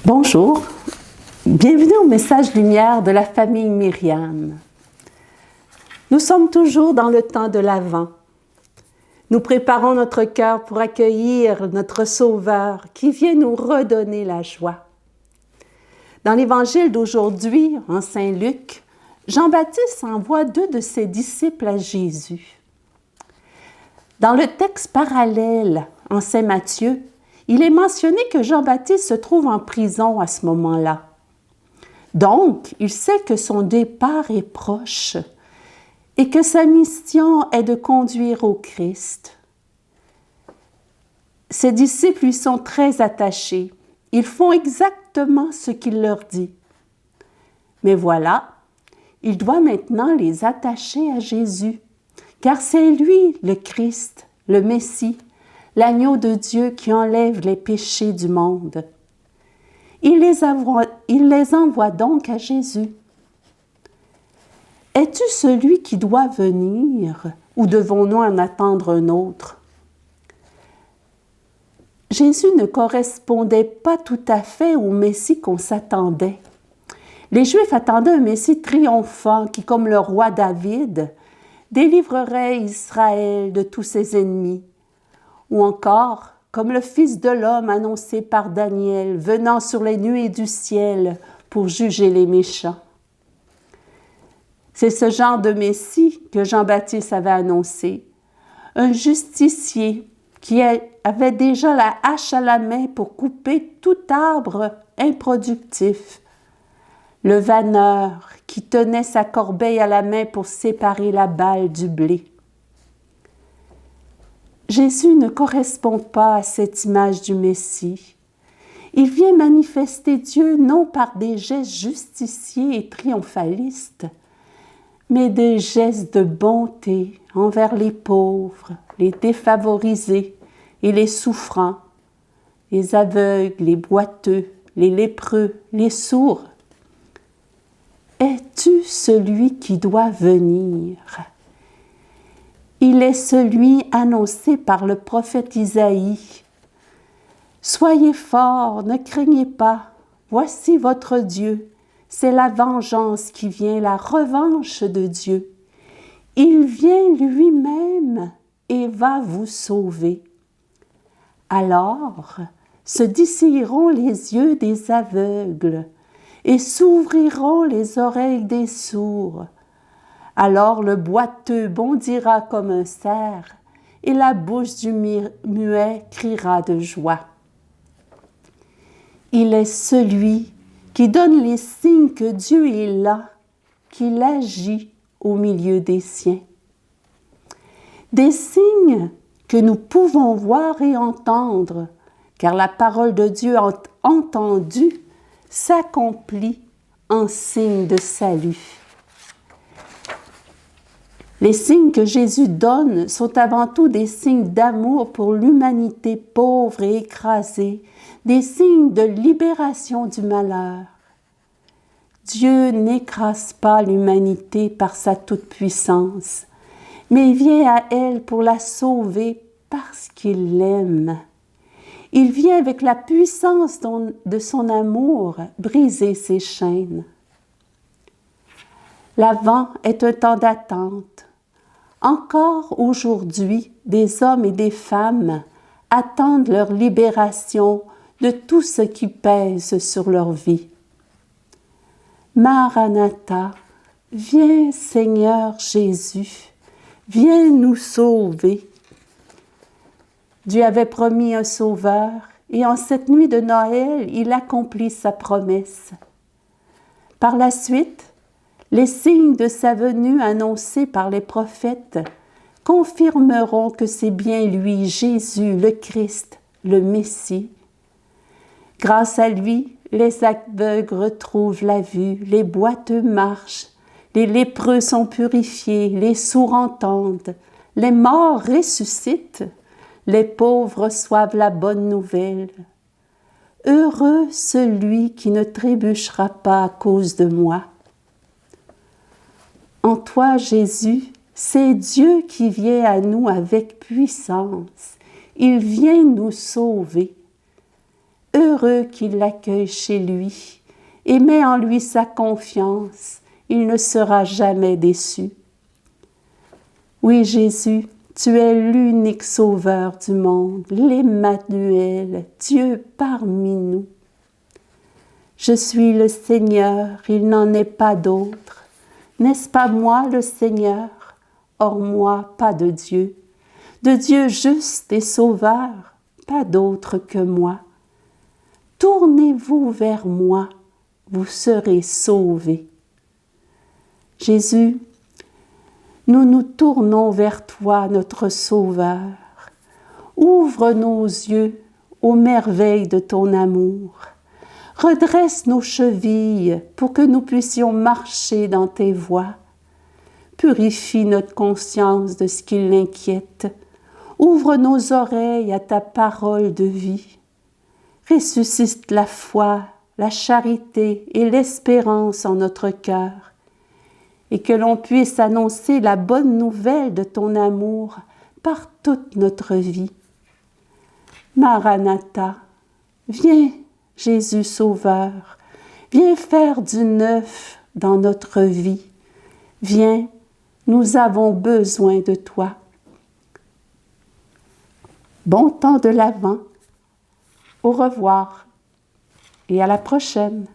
Bonjour, bienvenue au message lumière de la famille Myriam. Nous sommes toujours dans le temps de l'Avent. Nous préparons notre cœur pour accueillir notre Sauveur qui vient nous redonner la joie. Dans l'évangile d'aujourd'hui, en Saint Luc, Jean-Baptiste envoie 2 de ses disciples à Jésus. Dans le texte parallèle, en Saint Matthieu, il est mentionné que Jean-Baptiste se trouve en prison à ce moment-là. Donc, il sait que son départ est proche et que sa mission est de conduire au Christ. Ses disciples lui sont très attachés. Ils font exactement ce qu'il leur dit. Mais voilà, il doit maintenant les attacher à Jésus, car c'est lui le Christ, le Messie, l'agneau de Dieu qui enlève les péchés du monde. Il les envoie donc à Jésus. Es-tu celui qui doit venir ou devons-nous en attendre un autre? Jésus ne correspondait pas tout à fait au Messie qu'on s'attendait. Les Juifs attendaient un Messie triomphant qui, comme le roi David, délivrerait Israël de tous ses ennemis. Ou encore, comme le Fils de l'homme annoncé par Daniel, venant sur les nuées du ciel pour juger les méchants. C'est ce genre de Messie que Jean-Baptiste avait annoncé. Un justicier qui avait déjà la hache à la main pour couper tout arbre improductif. Le vanneur qui tenait sa corbeille à la main pour séparer la balle du blé. Jésus ne correspond pas à cette image du Messie. Il vient manifester Dieu non par des gestes justiciers et triomphalistes, mais des gestes de bonté envers les pauvres, les défavorisés et les souffrants, les aveugles, les boiteux, les lépreux, les sourds. Es-tu celui qui doit venir? Il est celui annoncé par le prophète Isaïe. Soyez forts, ne craignez pas, voici votre Dieu. C'est la vengeance qui vient, la revanche de Dieu. Il vient lui-même et va vous sauver. Alors se dessilleront les yeux des aveugles et s'ouvriront les oreilles des sourds. Alors le boiteux bondira comme un cerf, et la bouche du muet criera de joie. Il est celui qui donne les signes que Dieu est là, qu'il agit au milieu des siens. Des signes que nous pouvons voir et entendre, car la parole de Dieu entendue s'accomplit en signe de salut. Les signes que Jésus donne sont avant tout des signes d'amour pour l'humanité pauvre et écrasée, des signes de libération du malheur. Dieu n'écrase pas l'humanité par sa toute-puissance, mais vient à elle pour la sauver parce qu'il l'aime. Il vient avec la puissance de son amour briser ses chaînes. L'Avent est un temps d'attente. Encore aujourd'hui, des hommes et des femmes attendent leur libération de tout ce qui pèse sur leur vie. Maranatha, viens Seigneur Jésus, viens nous sauver. Dieu avait promis un sauveur et en cette nuit de Noël, il accomplit sa promesse. Par la suite, les signes de sa venue annoncés par les prophètes confirmeront que c'est bien lui, Jésus, le Christ, le Messie. Grâce à lui, les aveugles retrouvent la vue, les boiteux marchent, les lépreux sont purifiés, les sourds entendent, les morts ressuscitent, les pauvres reçoivent la bonne nouvelle. Heureux celui qui ne trébuchera pas à cause de moi. En toi, Jésus, c'est Dieu qui vient à nous avec puissance. Il vient nous sauver. heureux qui l'accueille chez lui et met en lui sa confiance, il ne sera jamais déçu. Oui, Jésus, tu es l'unique sauveur du monde, l'Emmanuel, Dieu parmi nous. Je suis le Seigneur, il n'en est pas d'autre. N'est-ce pas moi le Seigneur? Hors moi, pas de Dieu juste et sauveur, pas d'autre que moi. Tournez-vous vers moi, vous serez sauvés. Jésus, nous nous tournons vers toi, notre Sauveur. Ouvre nos yeux aux merveilles de ton amour. Redresse nos chevilles pour que nous puissions marcher dans tes voies. Purifie notre conscience de ce qui l'inquiète. Ouvre nos oreilles à ta parole de vie. Ressuscite la foi, la charité et l'espérance en notre cœur, et que l'on puisse annoncer la bonne nouvelle de ton amour par toute notre vie. Maranatha, viens, Jésus Sauveur, viens faire du neuf dans notre vie. Viens, nous avons besoin de toi. Bon temps de l'Avent. Au revoir et à la prochaine.